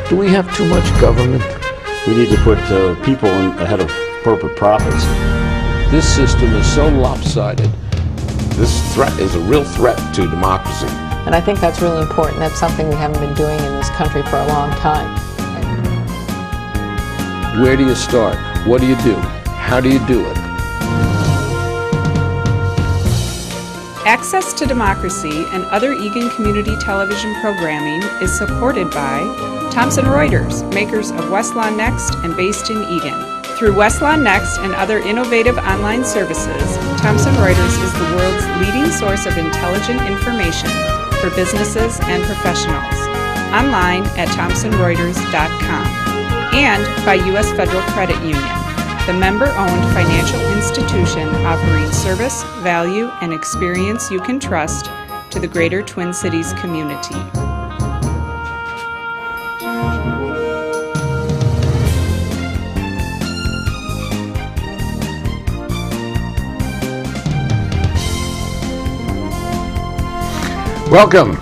Do we have too much government? We need to put people ahead of corporate profits. This system is so lopsided. This threat is a real threat to democracy. And I think that's really important. That's something we haven't been doing in this country for a long time. Where do you start? What do you do? How do you do it? Access to Democracy and other Eagan community television programming is supported by Thomson Reuters, makers of Westlaw Next and based in Eagan. Through Westlaw Next and other innovative online services, Thomson Reuters is the world's leading source of intelligent information for businesses and professionals. Online at thomsonreuters.com. And by U.S. Federal Credit Union, the member-owned financial institution offering service, value, and experience you can trust to the greater Twin Cities community. Welcome.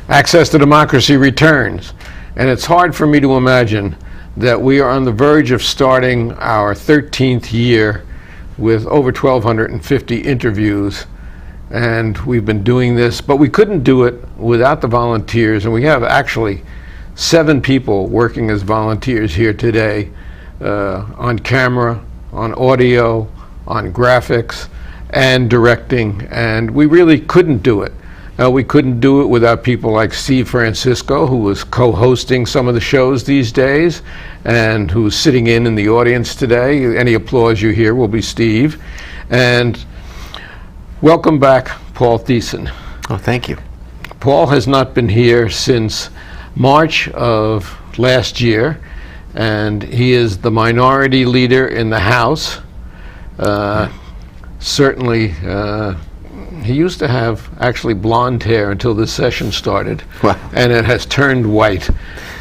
Access to Democracy returns. And it's hard for me to imagine that we are on the verge of starting our 13th year with over 1,250 interviews. And we've been doing this, but we couldn't do it without the volunteers. And we have actually 7 people working as volunteers here today on camera, on audio, on graphics, and directing. And we really couldn't do it. We couldn't do it without people like Steve Francisco, who is co-hosting some of the shows these days, and who's sitting in the audience today. Any applause you hear will be Steve. And welcome back, Paul Thissen. Oh, thank you. Paul has not been here since March of last year, and he is the minority leader in the House. Certainly, he used to have actually blonde hair until this session started, wow. And it has turned white.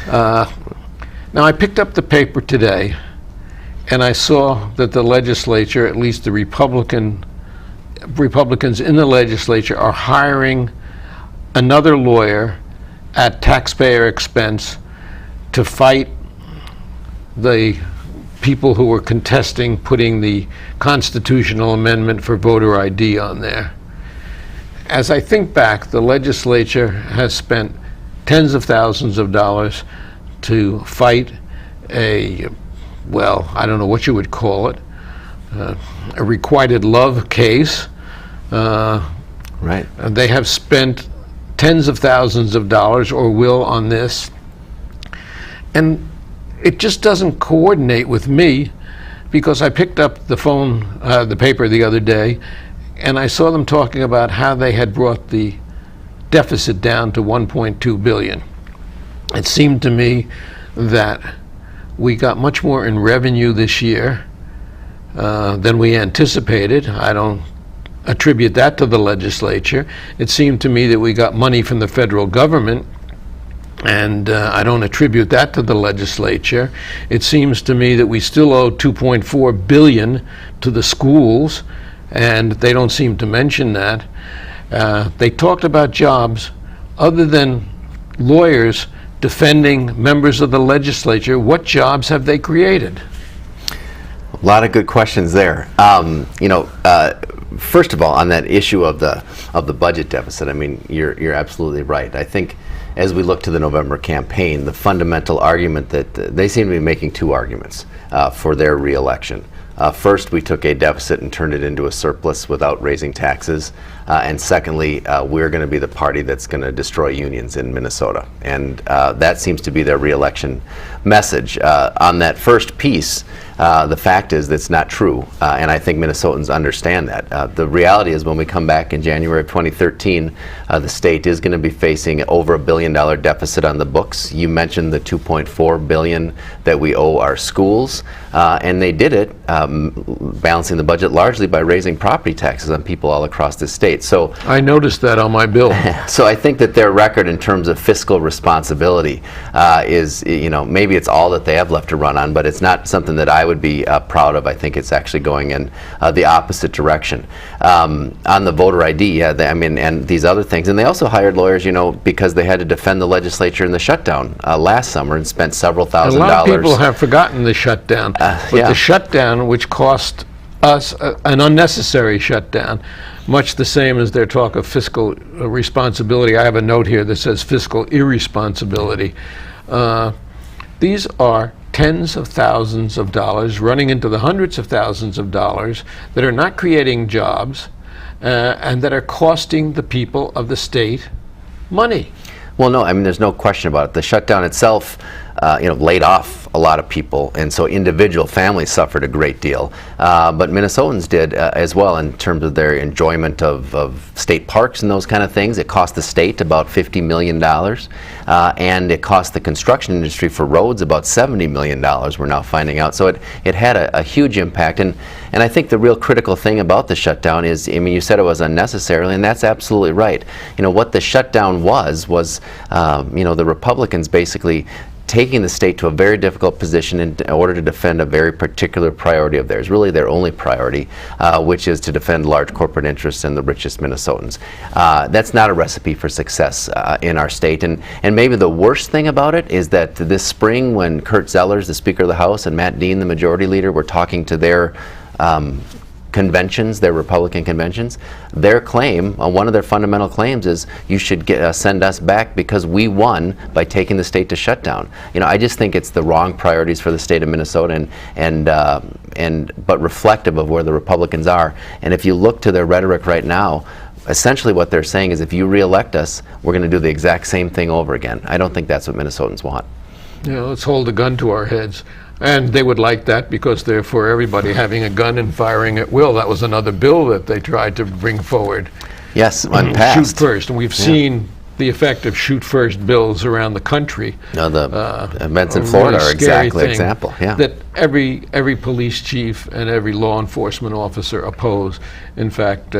Now, I picked up the paper today, and I saw that the legislature, at least the Republicans in the legislature, are hiring another lawyer at taxpayer expense to fight the people who were contesting putting the constitutional amendment for voter ID on there. As I think back, the legislature has spent tens of thousands of dollars to fight a, well, I don't know what you would call it, a requited love case. Right. They have spent tens of thousands of dollars, or will, on this. And it just doesn't coordinate with me, because I picked up the paper the other day, and I saw them talking about how they had brought the deficit down to $1.2 billion. It seemed to me that we got much more in revenue this year than we anticipated. I don't attribute that to the legislature. It seemed to me that we got money from the federal government, and I don't attribute that to the legislature. It seems to me that we still owe $2.4 billion to the schools, and they don't seem to mention that. They talked about jobs. Other than lawyers defending members of the legislature, what jobs have they created? A lot of good questions there. First of all, on that issue of the budget deficit, I mean, you're absolutely right. I think as we look to the November campaign, the fundamental argument that they seem to be making 2 arguments for their reelection. First, we took a deficit and turned it into a surplus without raising taxes. And secondly, we're going to be the party that's going to destroy unions in Minnesota. And that seems to be their reelection message. On that first piece, the fact is that's not true. And I think Minnesotans understand that. The reality is when we come back in January of 2013, the state is going to be facing over $1 billion deficit on the books. You mentioned the $2.4 billion that we owe our schools. And they did it balancing the budget largely by raising property taxes on people all across the state. So I noticed that on my bill. So I think that their record in terms of fiscal responsibility is, maybe it's all that they have left to run on, but it's not something that I would be proud of. I think it's actually going in the opposite direction. On the voter ID, yeah, and these other things. And they also hired lawyers, because they had to defend the legislature in the shutdown last summer and spent several $1,000s. A lot of people have forgotten the shutdown. But the shutdown, which cost us an unnecessary shutdown, much the same as their talk of fiscal responsibility. I have a note here that says fiscal irresponsibility. These are tens of thousands of dollars running into the hundreds of thousands of dollars that are not creating jobs and that are costing the people of the state money. Well, no, there's no question about it. The shutdown itself, laid off a lot of people, and so individual families suffered a great deal. But Minnesotans did as well in terms of their enjoyment of state parks and those kind of things. It cost the state about $50 million, and it cost the construction industry for roads about $70 million, we're now finding out. So it had a huge impact. And I think the real critical thing about the shutdown is, you said it was unnecessary, and that's absolutely right. What the shutdown was the Republicans basically taking the state to a very difficult position in order to defend a very particular priority of theirs, really their only priority, which is to defend large corporate interests and the richest Minnesotans. That's not a recipe for success in our state. And maybe the worst thing about it is that this spring, when Kurt Zellers, the Speaker of the House, and Matt Dean, the Majority Leader, were talking to their conventions, their Republican conventions, their claim, one of their fundamental claims is you should send us back because we won by taking the state to shutdown. I just think it's the wrong priorities for the state of Minnesota but reflective of where the Republicans are. And if you look to their rhetoric right now, essentially what they're saying is if you reelect us, we're going to do the exact same thing over again. I don't think that's what Minnesotans want. Let's hold a gun to our heads. And they would like that because they're for everybody having a gun and firing at will. That was another bill that they tried to bring forward. Yes, unpassed. Shoot first. And we've seen the effect of shoot first bills around the country. The events in Florida are exactly an example. Yeah. That every police chief and every law enforcement officer oppose. In fact,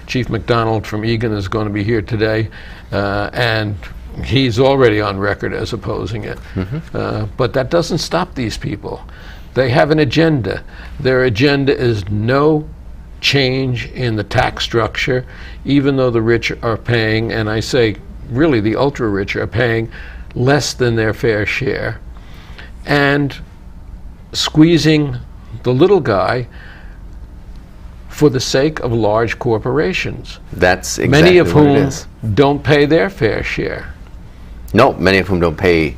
Chief McDonald from Egan is going to be here today, and he's already on record as opposing it. But that doesn't stop these people. They have an agenda. Their agenda is no change in the tax structure, even though the rich are paying, and I say really the ultra rich are paying less than their fair share, and squeezing the little guy for the sake of large corporations. That's exactly many of what it whom is. Don't pay their fair share. No, many of whom don't pay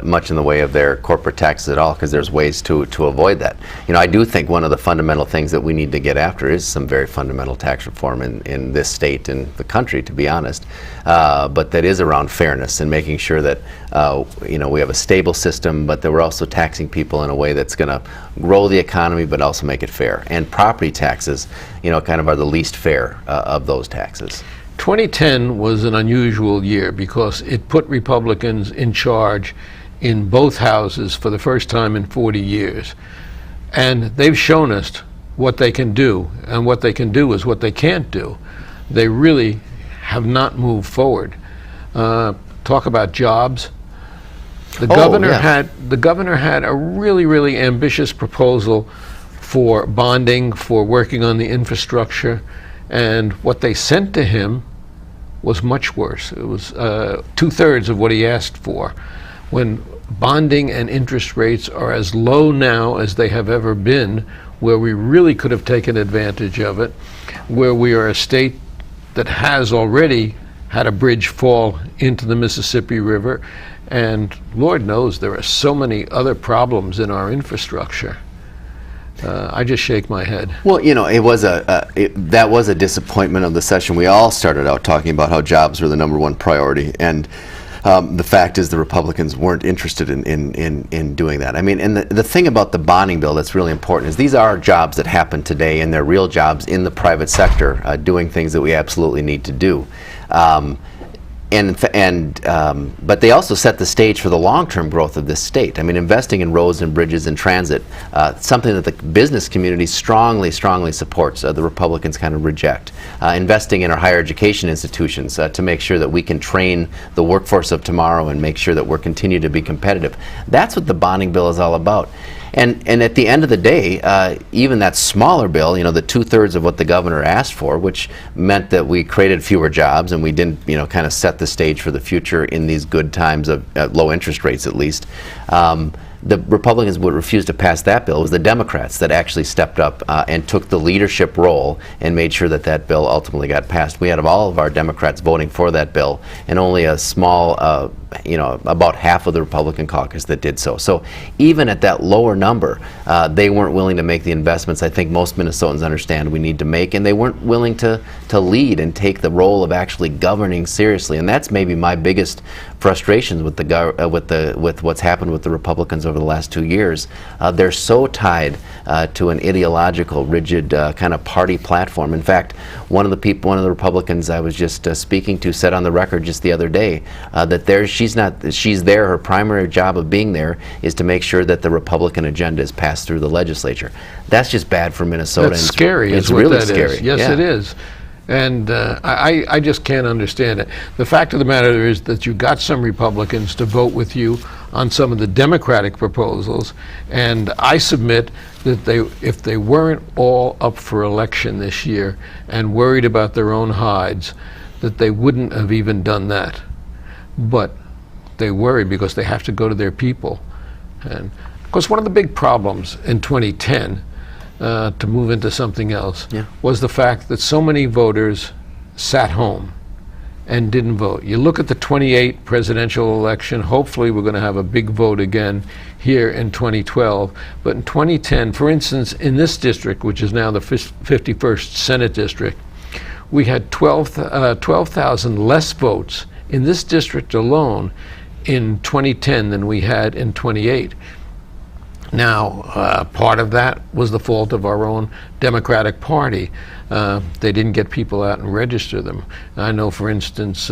much in the way of their corporate taxes at all, because there's ways to avoid that. I do think one of the fundamental things that we need to get after is some very fundamental tax reform in this state and the country, to be honest. But that is around fairness and making sure that we have a stable system, but that we're also taxing people in a way that's going to grow the economy, but also make it fair. And property taxes, kind of are the least fair of those taxes. 2010 was an unusual year because it put Republicans in charge in both houses for the first time in 40 years. And they've shown us what they can do, and what they can do is what they can't do. They really have not moved forward. Talk about jobs. The governor had a really ambitious proposal for bonding, for working on the infrastructure. And what they sent to him was much worse. It was 2/3 of what he asked for. When bonding and interest rates are as low now as they have ever been, where we really could have taken advantage of it, where we are a state that has already had a bridge fall into the Mississippi River, and Lord knows there are so many other problems in our infrastructure. I just shake my head. Well, it was that was a disappointment of the session. We all started out talking about how jobs were the #1 priority, and the fact is the Republicans weren't interested in doing that. And the thing about the bonding bill that's really important is these are jobs that happen today, and they're real jobs in the private sector, doing things that we absolutely need to do. But they also set the stage for the long-term growth of this state. Investing in roads and bridges and transit, something that the business community strongly supports, the Republicans kind of reject. Investing in our higher education institutions to make sure that we can train the workforce of tomorrow and make sure that we're continue to be competitive. That's what the bonding bill is all about. And at the end of the day, even that smaller bill, you know, the 2/3 of what the governor asked for, which meant that we created fewer jobs and we didn't, you know, kind of set the stage for the future in these good times of low interest rates, at least. The Republicans would refuse to pass that bill. It was the Democrats that actually stepped up and took the leadership role and made sure that that bill ultimately got passed. We had all of our Democrats voting for that bill, and only a small, you know, about half of the Republican caucus that did so. So even at that lower number, they weren't willing to make the investments I think most Minnesotans understand we need to make, and they weren't willing to lead and take the role of actually governing seriously. And that's maybe my biggest frustrations with with what's happened with the Republicans over the last 2 years. They're so tied to an ideological, rigid kind of party platform. In fact, one of the Republicans I was just speaking to said on the record just the other day that she's there. Her primary job of being there is to make sure that the Republican agenda is passed through the legislature. That's just bad for Minnesota. That's scary. It's is what really that scary. Is. Yes, yeah. it is. And I just can't understand it. The fact of the matter is that you got some Republicans to vote with you on some of the Democratic proposals, and I submit that if they weren't all up for election this year and worried about their own hides, that they wouldn't have even done that. But they worry because they have to go to their people. And of course, one of the big problems in 2010, to move into something else, was the fact that so many voters sat home and didn't vote. You look at the 28 presidential election, hopefully we're going to have a big vote again here in 2012, but in 2010, for instance, in this district, which is now the 51st Senate district, we had 12,000 less votes in this district alone in 2010 than we had in 28. Now, part of that was the fault of our own Democratic Party. They didn't get people out and register them. I know, for instance,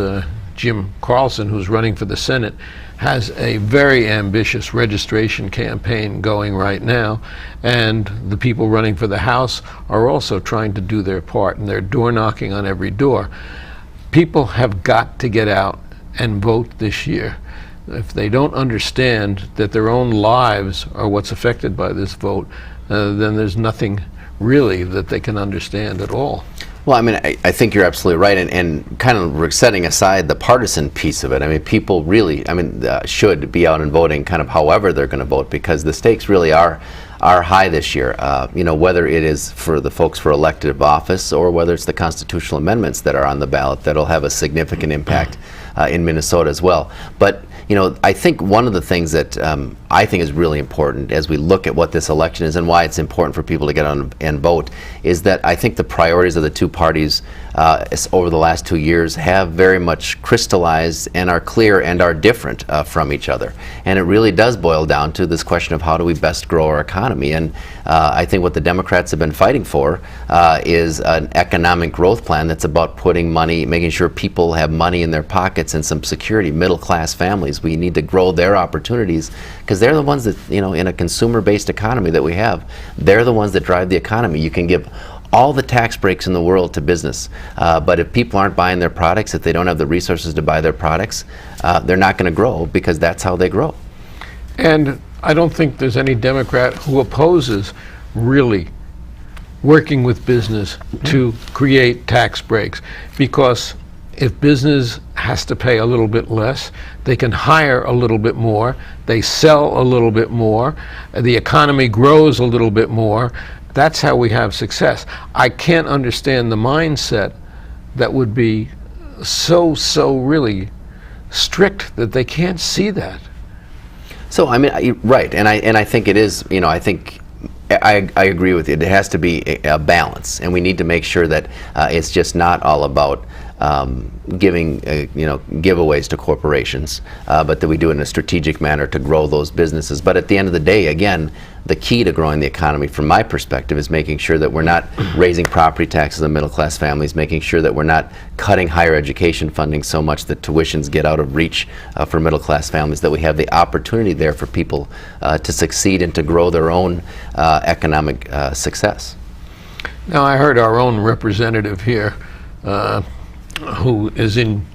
Jim Carlson, who's running for the Senate, has a very ambitious registration campaign going right now, and the people running for the House are also trying to do their part, and they're door knocking on every door. People have got to get out and vote this year. If they don't understand that their own lives are what's affected by this vote, then there's nothing really that they can understand at all. Well, I mean, I think you're absolutely right, and kind of setting aside the partisan piece of it, I mean, people really, should be out and voting kind of however they're going to vote, because the stakes really are high this year. You know, whether it is for the folks for elected office or whether it's the constitutional amendments that are on the ballot that'll have a significant impact in Minnesota as well. But you know, I think one of the things that I think is really important as we look at what this election is and why it's important for people to get on and vote is that I think the priorities of the two parties over the last 2 years have very much crystallized and are clear and are different from each other. And it really does boil down to this question of how do we best grow our economy. And I think what the Democrats have been fighting for is an economic growth plan that's about putting money, making sure people have money in their pockets and some security, middle-class families. We need to grow their opportunities because they're the ones that, you know, in a consumer-based economy that we have, they're the ones that drive the economy. You can give all the tax breaks in the world to business, but if people aren't buying their products, if they don't have the resources to buy their products, they're not going to grow because that's how they grow. And I don't think there's any Democrat who opposes really working with business to create tax breaks, because if business has to pay a little bit less, they can hire a little bit more, they sell a little bit more, the economy grows a little bit more. That's how we have success. I can't understand the mindset that would be so really strict that they can't see that. So I mean, right, and I think it is. You know, I think I agree with you. It has to be a balance, and we need to make sure that it's just not all about giving giveaways to corporations, but that we do it in a strategic manner to grow those businesses. But at the end of the day, again, the key to growing the economy, from my perspective, is making sure that we're not raising property taxes on middle-class families, making sure that we're not cutting higher education funding so much that tuitions get out of reach for middle-class families, that we have the opportunity there for people to succeed and to grow their own economic success. Now, I heard our own representative here, who is in,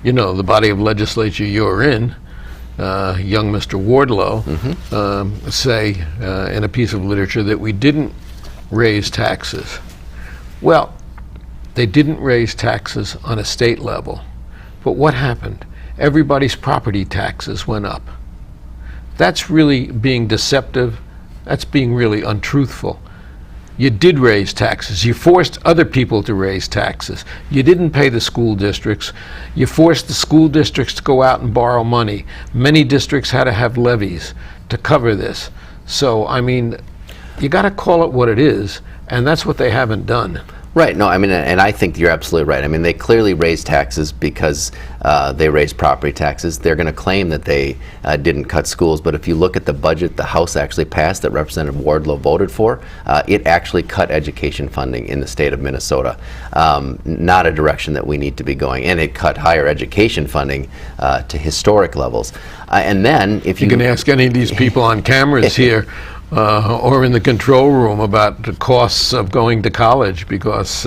the body of legislature you're in, young Mr. Wardlow say in a piece of literature that we didn't raise taxes. Well, they didn't raise taxes on a state level. But what happened? Everybody's property taxes went up. That's really being deceptive. That's being really untruthful. You did raise taxes. You forced other people to raise taxes. You didn't pay the school districts. You forced the school districts to go out and borrow money. Many districts had to have levies to cover this. So, I mean, you got to call it what it is, and that's what they haven't done. Right. No, I mean, and I think you're absolutely right. I mean, they clearly raised taxes because they raised property taxes. They're going to claim that they didn't cut schools, but if you look at the budget the House actually passed that Representative Wardlow voted for, it actually cut education funding in the state of Minnesota. Not a direction that we need to be going. And it cut higher education funding to historic levels. And then if you can ask any of these people on cameras here or in the control room about the costs of going to college, because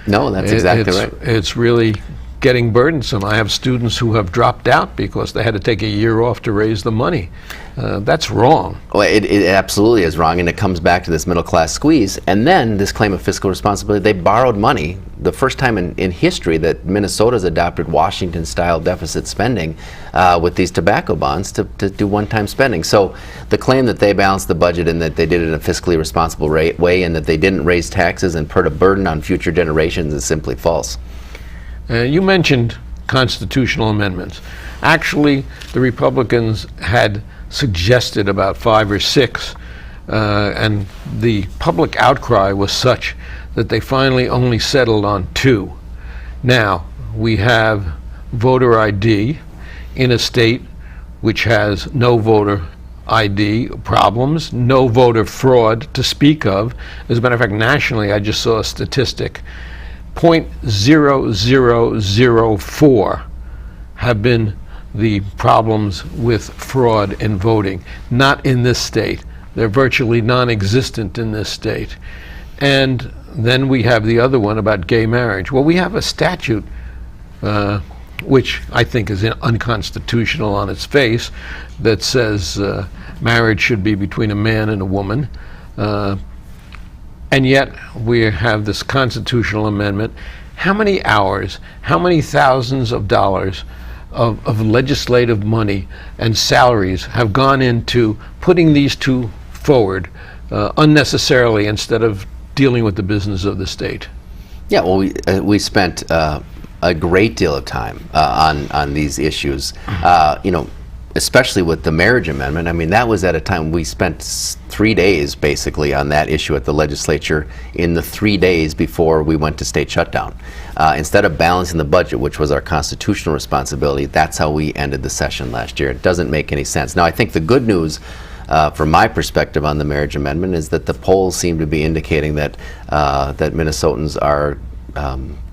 no, that's exactly right. It's really getting burdensome. I have students who have dropped out because they had to take a year off to raise the money. That's wrong. Well, it absolutely is wrong, and it comes back to this middle class squeeze. And then this claim of fiscal responsibility, they borrowed money. The first time in history that Minnesota's adopted Washington-style deficit spending with these tobacco bonds to do one-time spending. So the claim that they balanced the budget and that they did it in a fiscally responsible way and that they didn't raise taxes and put a burden on future generations is simply false. You mentioned constitutional amendments. Actually, the Republicans had suggested about 5 or 6, and the public outcry was such that they finally only settled on 2. Now, we have voter ID in a state which has no voter ID problems, no voter fraud to speak of. As a matter of fact, nationally, I just saw a statistic. 0.0004 have been the problems with fraud in voting. Not in this state. They're virtually non-existent in this state. And then we have the other one about gay marriage. Well, we have a statute which I think is unconstitutional on its face, that says marriage should be between a man and a woman. And yet we have this constitutional amendment. How many hours, how many thousands of dollars of legislative money and salaries have gone into putting these two forward unnecessarily instead of dealing with the business of the state? Yeah, well, we spent a great deal of time on these issues. You know, especially with the marriage amendment. I mean, that was at a time we spent 3 days basically on that issue at the legislature in the 3 days before we went to state shutdown. Instead of balancing the budget, which was our constitutional responsibility, that's how we ended the session last year. It doesn't make any sense. Now, I think the good news from my perspective on the marriage amendment is that the polls seem to be indicating that that Minnesotans are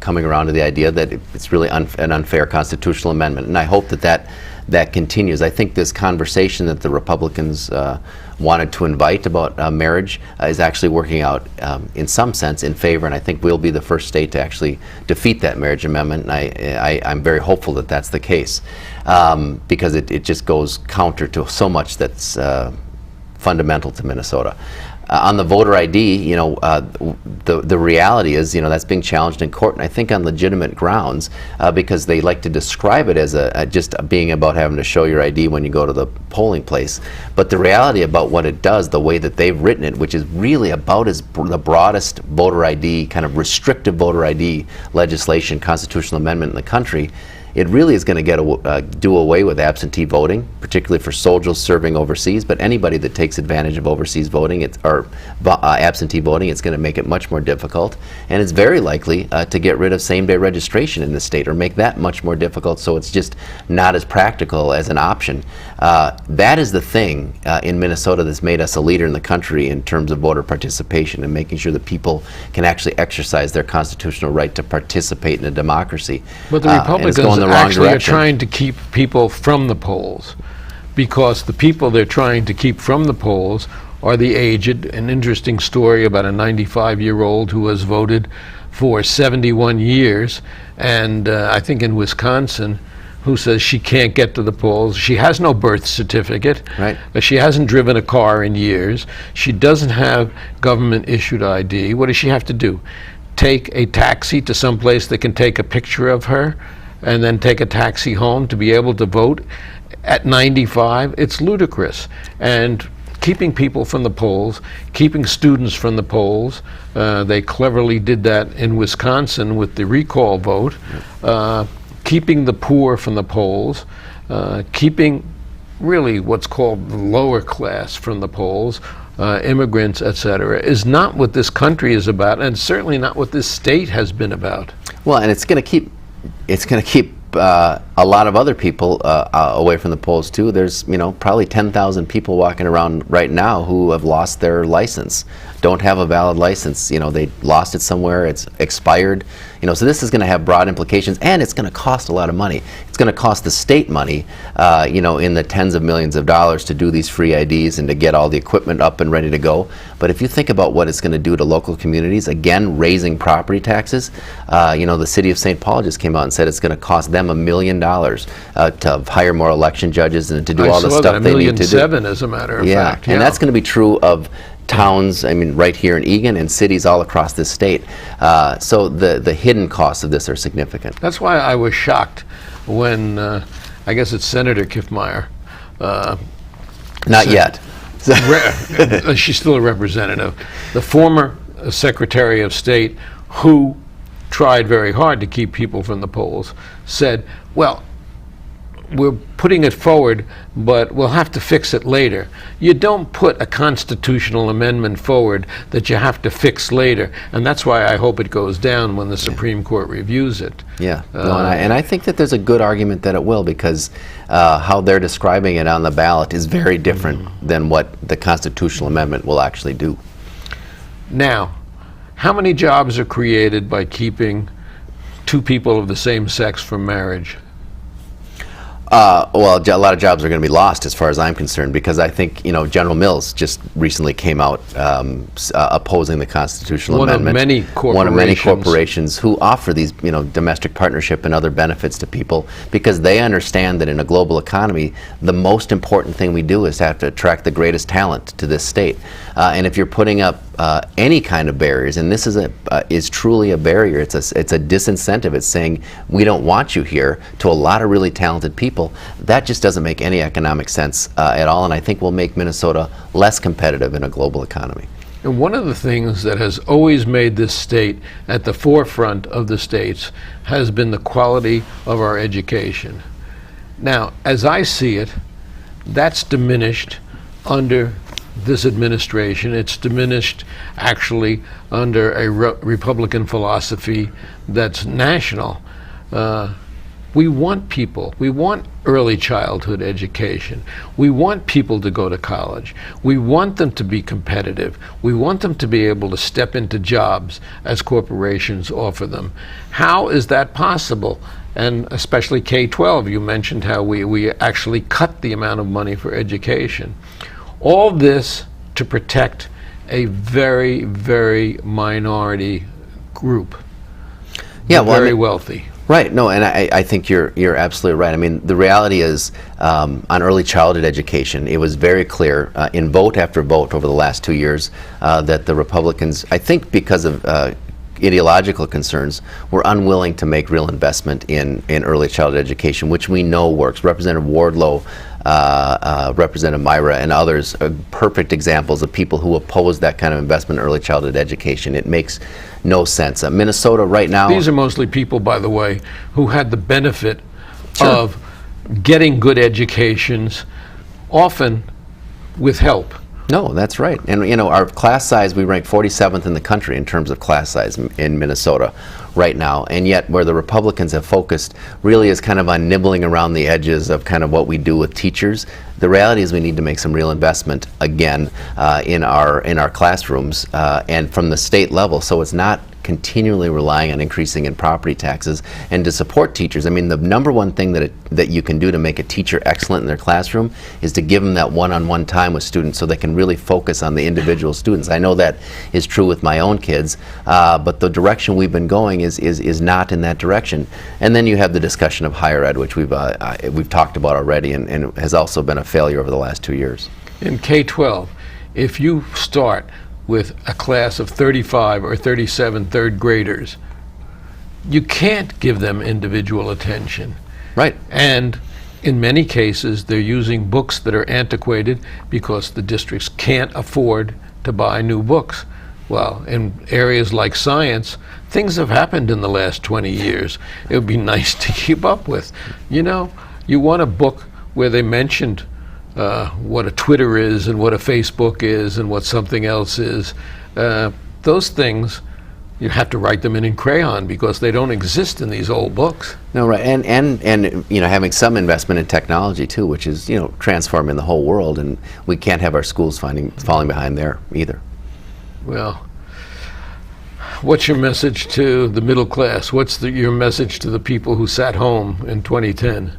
coming around to the idea that it's really an unfair constitutional amendment, and I hope that continues. I think this conversation that the Republicans wanted to invite about marriage is actually working out in some sense in favor, and I think we'll be the first state to actually defeat that marriage amendment, and I'm very hopeful that that's the case, because it just goes counter to so much that's fundamental to Minnesota. On the voter ID, you know, the reality is, you know, that's being challenged in court, and I think on legitimate grounds, because they like to describe it as just being about having to show your ID when you go to the polling place. But the reality about what it does, the way that they've written it, which is really about the broadest voter ID, kind of restrictive voter ID legislation, constitutional amendment in the country, it really is going to do away with absentee voting, particularly for soldiers serving overseas. But anybody that takes advantage of overseas voting or absentee voting, it's going to make it much more difficult. And it's very likely to get rid of same-day registration in the state, or make that much more difficult, so it's just not as practical as an option. That is the thing in Minnesota that's made us a leader in the country in terms of voter participation and making sure that people can actually exercise their constitutional right to participate in a democracy. But the Republicans actually are trying to keep people from the polls, because the people they're trying to keep from the polls are the aged. An interesting story about a 95-year-old who has voted for 71 years, and I think in Wisconsin who says she can't get to the polls. She has no birth certificate. Right. She hasn't driven a car in years. She doesn't have government-issued ID. What does she have to do? Take a taxi to some place that can take a picture of her and then take a taxi home to be able to vote at 95? It's ludicrous. And keeping people from the polls, keeping students from the polls, they cleverly did that in Wisconsin with the recall vote, keeping the poor from the polls, keeping really what's called the lower class from the polls, immigrants, etc., is not what this country is about, and certainly not what this state has been about. Well, and it's going to keep a lot of other people away from the polls too. There's probably 10,000 people walking around right now who have lost their license, don't have a valid license. They lost it somewhere, it's expired. So this is going to have broad implications, and it's going to cost a lot of money. It's going to cost the state money, in the tens of millions of dollars to do these free IDs and to get all the equipment up and ready to go. But if you think about what it's going to do to local communities, again, raising property taxes, the city of St. Paul just came out and said it's going to cost them $1 million to hire more election judges and to do all the stuff they need to do. $1.7 million, as a matter of fact. And that's going to be true of towns, right here in Eagan, and cities all across this state. So the hidden costs of this are significant. That's why I was shocked when, I guess it's Senator Kiffmeyer. Not yet. She's still a representative. The former Secretary of State, who tried very hard to keep people from the polls, said, well, we're putting it forward, but we'll have to fix it later. You don't put a constitutional amendment forward that you have to fix later, and that's why I hope it goes down when the Supreme Court reviews it. Yeah, and I think that there's a good argument that it will, because how they're describing it on the ballot is very different than what the constitutional amendment will actually do. Now, how many jobs are created by keeping two people of the same sex from marriage? Well, a lot of jobs are going to be lost as far as I'm concerned, because I think, General Mills just recently came out opposing the constitutional amendment. One of many corporations who offer these, domestic partnership and other benefits to people, because they understand that in a global economy, the most important thing we do is to have to attract the greatest talent to this state. And if you're putting up any kind of barriers, and this is truly a barrier, it's a disincentive. It's saying we don't want you here to a lot of really talented people. That just doesn't make any economic sense at all, and I think will make Minnesota less competitive in a global economy. And one of the things that has always made this state at the forefront of the states has been the quality of our education. Now, as I see it, that's diminished under this administration. It's diminished actually under a Republican philosophy that's national. We want people. We want early childhood education. We want people to go to college. We want them to be competitive. We want them to be able to step into jobs as corporations offer them. How is that possible? And especially K-12, you mentioned how we actually cut the amount of money for education. All this to protect a very, very minority group. Yeah, well, very wealthy. Right. No, and I think you're absolutely right. I mean, the reality is, on early childhood education, it was very clear in vote after vote over the last 2 years that the Republicans, I think because of ideological concerns, were unwilling to make real investment in early childhood education, which we know works. Representative Wardlow, Representative Myra, and others are perfect examples of people who oppose that kind of investment in early childhood education. It makes no sense. Minnesota right now... These are mostly people, by the way, who had the benefit of getting good educations, often with help. No, that's right. And our class size, we rank 47th in the country in terms of class size in Minnesota right now. And yet where the Republicans have focused really is kind of on nibbling around the edges of kind of what we do with teachers. The reality is we need to make some real investment again in our classrooms and from the state level, so it's not continually relying on increasing in property taxes. And to support teachers, I mean, the number one thing that you can do to make a teacher excellent in their classroom is to give them that one-on-one time with students so they can really focus on the individual students. I know that is true with my own kids, but the direction we've been going is not in that direction. And then you have the discussion of higher ed, which we've talked about already, and has also been a failure over the last 2 years. In K-12, if you start with a class of 35 or 37 third graders, you can't give them individual attention. Right. And in many cases, they're using books that are antiquated because the districts can't afford to buy new books. Well, in areas like science, things have happened in the last 20 years. It would be nice to keep up with. You know, you want a book where they mentioned what a Twitter is and what a Facebook is and what something else is. Those things, you have to write them in crayon because they don't exist in these old books. No, right, and you know, having some investment in technology too, which is, you know, transforming the whole world, and we can't have our schools falling behind there either. Well, what's your message to the middle class? What's your message to the people who sat home in 2010?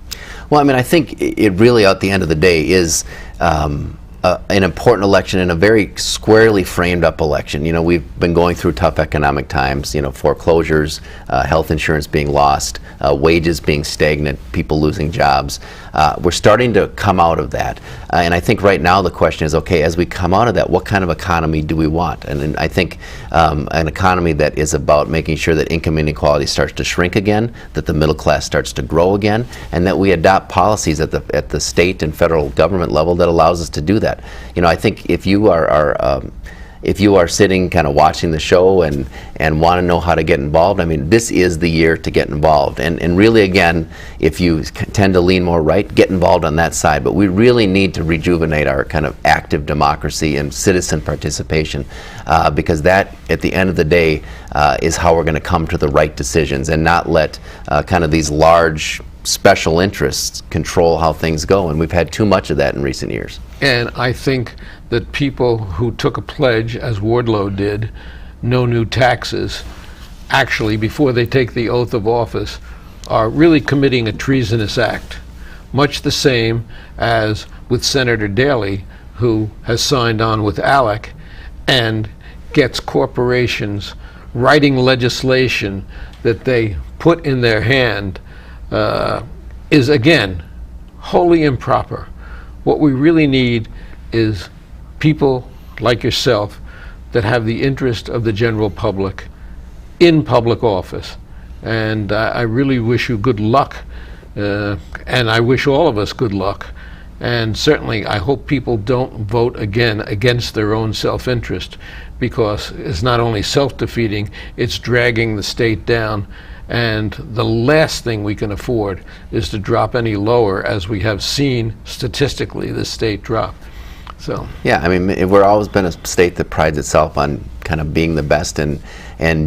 Well, I mean, I think it really, at the end of the day, is an important election and a very squarely framed up election. You know, we've been going through tough economic times, you know, foreclosures, health insurance being lost, wages being stagnant, people losing jobs. We're starting to come out of that. And I think right now the question is, okay, as we come out of that, what kind of economy do we want? And I think an economy that is about making sure that income inequality starts to shrink again, that the middle class starts to grow again, and that we adopt policies at the state and federal government level that allows us to do that. You know, I think if you are sitting kind of watching the show and want to know how to get involved, I mean, this is the year to get involved. And really, again, if you tend to lean more right, get involved on that side. But we really need to rejuvenate our kind of active democracy and citizen participation, because that, at the end of the day, is how we're going to come to the right decisions and not let kind of these large special interests control how things go. And we've had too much of that in recent years. And I think that people who took a pledge, as Wardlow did, no new taxes, actually, before they take the oath of office, are really committing a treasonous act, much the same as with Senator Daley, who has signed on with ALEC and gets corporations writing legislation that they put in their hand, is, again, wholly improper. What we really need is people like yourself that have the interest of the general public in public office. And I really wish you good luck, and I wish all of us good luck. And certainly I hope people don't vote again against their own self-interest, because it's not only self-defeating, it's dragging the state down. And the last thing we can afford is to drop any lower, as we have seen statistically the state drop. So yeah, I mean, we're always been a state that prides itself on kind of being the best and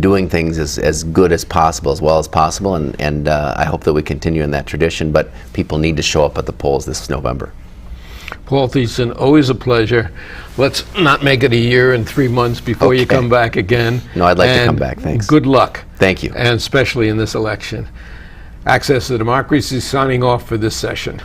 doing things as good as possible, as well as possible, and I hope that we continue in that tradition, but people need to show up at the polls this November. Paul Thissen, always a pleasure. Let's not make it a year and 3 months before you come back again. No, I'd like to come back, thanks. Good luck. Thank you. And especially in this election. Access to Democracy signing off for this session.